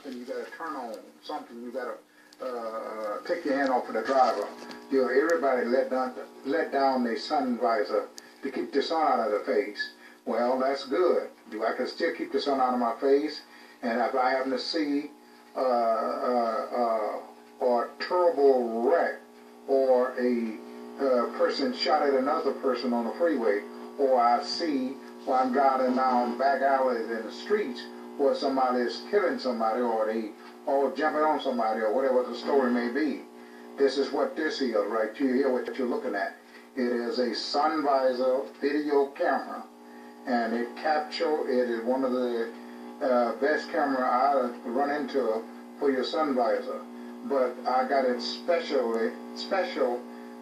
something you got to turn on, something you got to take your hand off of the driver. You know, everybody let down their sun visor to keep the sun out of their face. Well, that's good. I can still keep the sun out of my face, and if I happen to see or a terrible wreck or a person shot at another person on the freeway, or I see while I'm driving down back alleys in the streets where somebody is killing somebody, or they all jumping on somebody, or whatever the story may be. This is what this is right here, what you're looking at. It is a sun visor video camera, and it is one of the best camera I run into for your sun visor. But I got it special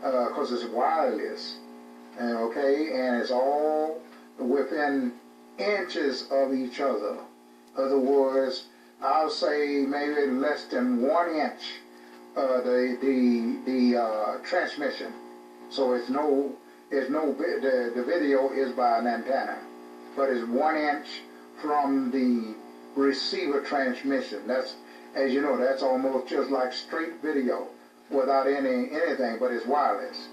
because it's wireless, and it's all within inches of each other. In other words, I'll say maybe less than 1 inch the transmission. So the video is by an antenna, but it's 1 inch from the receiver transmission. That's, as you know, that's almost just like straight video without anything, but it's wireless.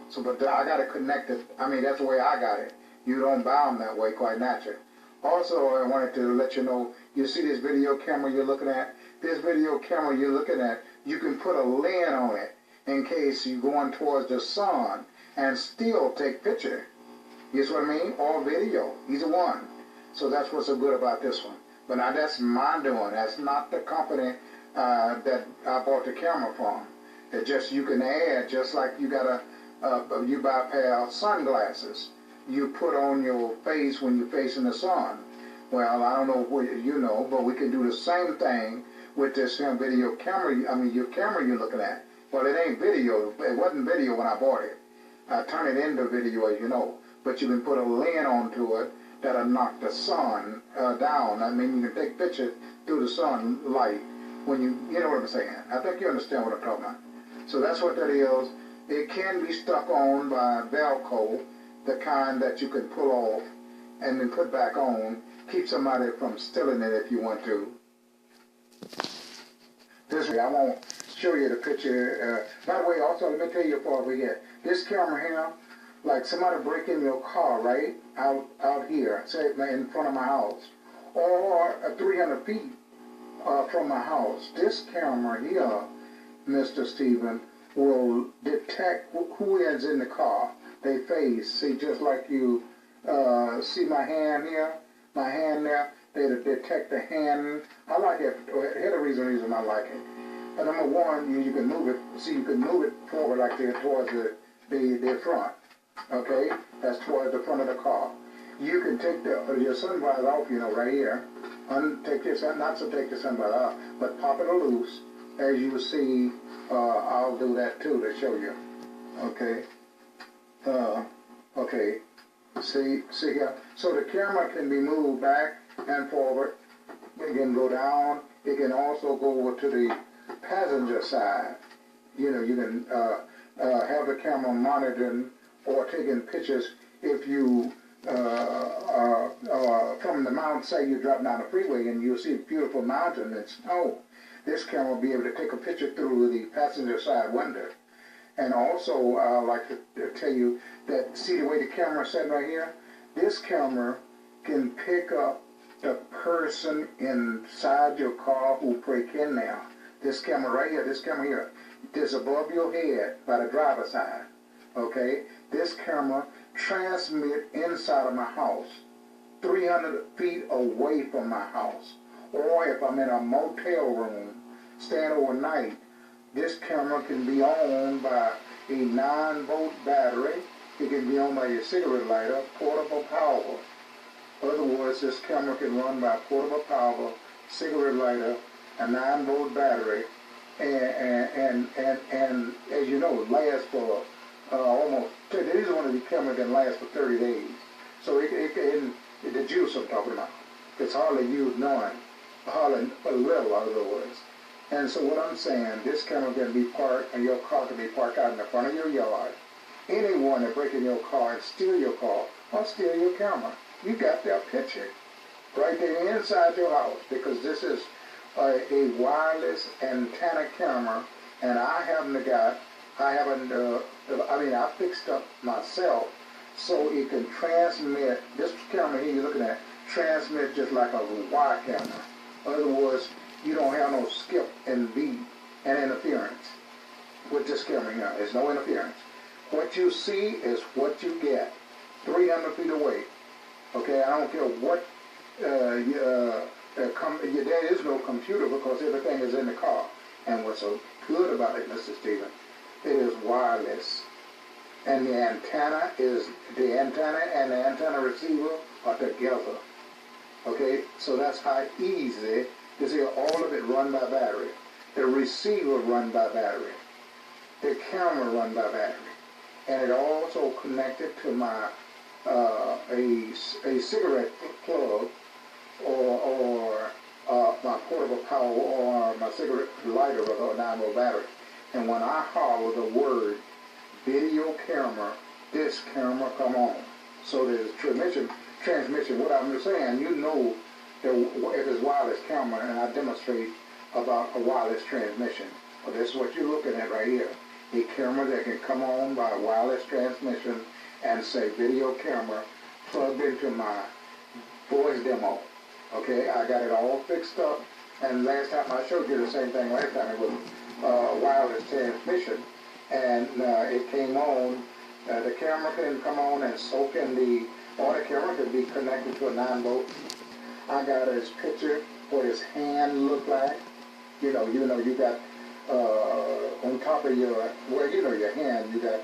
So, but I got it connected. I mean, that's the way I got it. You don't buy them that way, quite naturally. Also, I wanted to let you know, you see this video camera you're looking at? This video camera you're looking at, you can put a lens on it in case you're going towards the sun and still take picture. You see what I mean? Or video, either one. So that's what's so good about this one. But now that's my doing. That's not the company that I bought the camera from. It's just, you can add, just like you got you buy a pair of sunglasses you put on your face when you're facing the sun. Well, I don't know what you know, but we can do the same thing with this video camera. I mean, your camera you're looking at. Well, it ain't video. It wasn't video when I bought it. I turned it into video, as you know. But you can put a lens onto it that'll knock the sun down. I mean, you can take pictures through the sunlight when you know what I'm saying. I think you understand what I'm talking about. So that's what that is. It can be stuck on by Velcro, the kind that you can pull off and then put back on. Keep somebody from stealing it if you want to. This way, I won't show you the picture. By the way, also, let me tell you before we get this camera here, like somebody break in your car, right? Out here, say in front of my house, or 300 feet from my house. This camera here, Mr. Stephen, will detect who is in the car. They face, see, just like you see my hand here, my hand there, they'll detect the hand. I like it. Here's the reason I like it. Number one, you can move it. See, you can move it forward like that towards the front. Okay, that's towards the front of the car. You can take your sun visor off, you know, right here. Take your not to take the sun visor off, but pop it loose. As you see, I'll do that too to show you. Okay. Okay. See here. So the camera can be moved back and forward. It can go down. It can also go over to the passenger side. You know, you can have the camera monitoring or taking pictures if you from the mountain. Say you're driving down the freeway and you'll see a beautiful mountain and snow. This camera will be able to take a picture through the passenger side window. And also, I'd like to tell you that, see the way the camera is set right here? This camera can pick up the person inside your car who break in there. This camera right here, this camera here, this above your head by the driver's side. Okay? This camera transmits inside of my house, 300 feet away from my house. Or if I'm in a motel room, staying overnight, this camera can be on by a 9-volt battery. It can be on by your cigarette lighter, portable power. In other words, this camera can run by portable power, cigarette lighter, a 9-volt battery, and as you know, it lasts for almost. This is one of the cameras that can last for 30 days. So the juice I'm talking about, it's hardly used none, hardly a little, in other words. And so what I'm saying, this camera can be parked, and your car can be parked out in the front of your yard. Anyone that break in your car and steal your car or steal your camera, you got their picture right there inside your house, because this is a wireless antenna camera, and I fixed up myself so it can transmit, this camera here you're looking at, transmit just like a wire camera. In other words, you don't have no skip and beat and interference with this camera here. There's no interference. What you see is what you get, 300 feet away. Okay, I don't care what, there is no computer because everything is in the car. And what's so good about it, Mr. Stephen, it is wireless. And the antenna and the antenna receiver are together. Okay, so that's how easy, you see all of it run by battery. The receiver run by battery. The camera run by battery. And it also connected to my a cigarette plug or my portable power or my cigarette lighter with a 9-volt battery. And when I holler the word video camera, this camera come on. So there's transmission. What I'm saying, you know that if it's wireless camera, and I demonstrate about a wireless transmission. Well, this is what you're looking at right here. A camera that can come on by wireless transmission and say video camera plugged into my voice demo. Okay, I got it all fixed up, and last time I showed you the same thing last time. It was wireless transmission, and it came on. The camera can come on, and so can or the camera can be connected to a 9-volt. I got his picture, what his hand looked like. You got on top of your, your hand, you got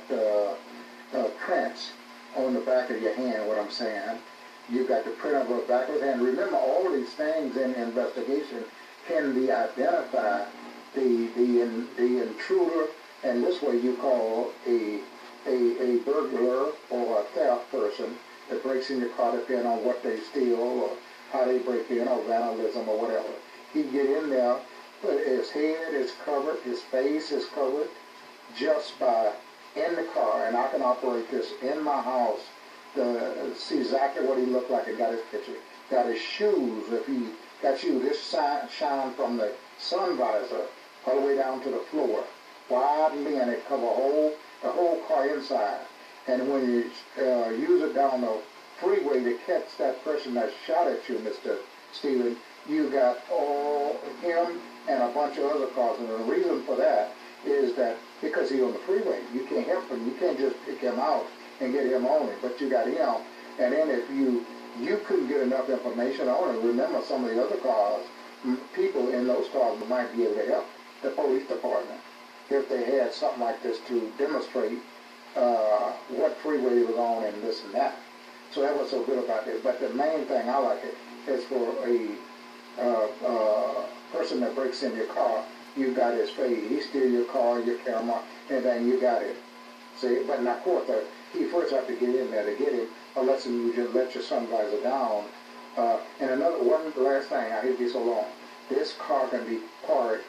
prints on the back of your hand, what I'm saying. You got the print of a back of his hand. Remember, all these things in investigation can be identified. The intruder, and this way you call a burglar or a theft person that breaks in your car, depending on what they steal or how they break in, or vandalism or whatever. He get in there, but his head is covered, his face is covered, just by in the car, and I can operate this in my house to see exactly what he looked like and got his picture. Got his shoes, if he got shoes, this shine from the sun visor all the way down to the floor, widely, and it cover the whole car inside. And when you use it down the freeway to catch that person that shot at you, Mr. Stephen, you got all him and a bunch of other cars. And the reason for that is that because he's on the freeway, you can't help him. You can't just pick him out and get him on it, but you got him. And then if you couldn't get enough information on it, remember some of the other cars, people in those cars might be able to help the police department if they had something like this to demonstrate what freeway he was on and this and that. So that was so good about this. But the main thing I like it is for a person that breaks in your car, you got his face. He steal your car, your camera, anything, you got it. See, but now, of course, he first have to get in there to get him, unless you just let your sun visor down. And one last thing, I hate to be so long. This car can be parked,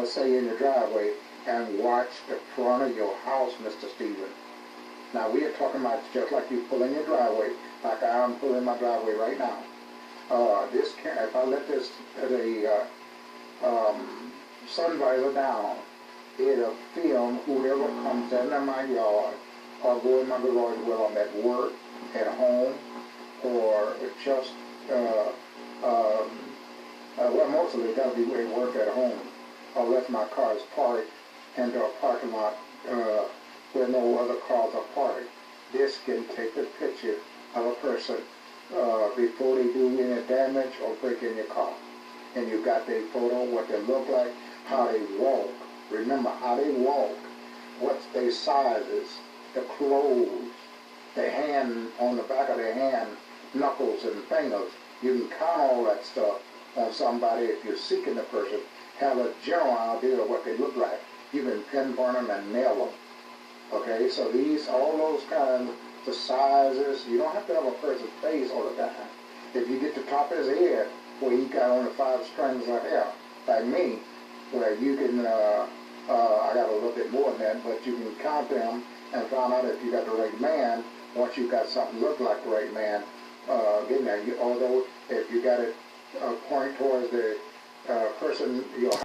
say in your driveway, and watch the front of your house, Mr. Stephen. Now, we are talking about just like you pull in your driveway, like I'm pulling my driveway right now. If I let the sun visor down, it'll film whoever comes into my yard or go in my garage, whether I'm at work, at home, or just, well, mostly it's got to be at work, at home, unless my car is parked into a parking lot where no other cars are parked. This can take a picture of a person before they do any damage or break in your car. And you got their photo, what they look like, how they walk. Remember how they walk, what's their sizes, the clothes, the hand on the back of their hand, knuckles and fingers. You can count all that stuff on somebody if you're seeking the person. Have a general idea of what they look like. You can pinpoint them and nail them. Okay, so all those kinds, the sizes, you don't have to have a person's face all the time. If you get the top of his head, where he got only 5 strands of hair, like me, where you can, I got a little bit more than that, but you can count them and find out if you got the right man, once you got something look like the right man, getting there. Although, if you got it point towards the person, your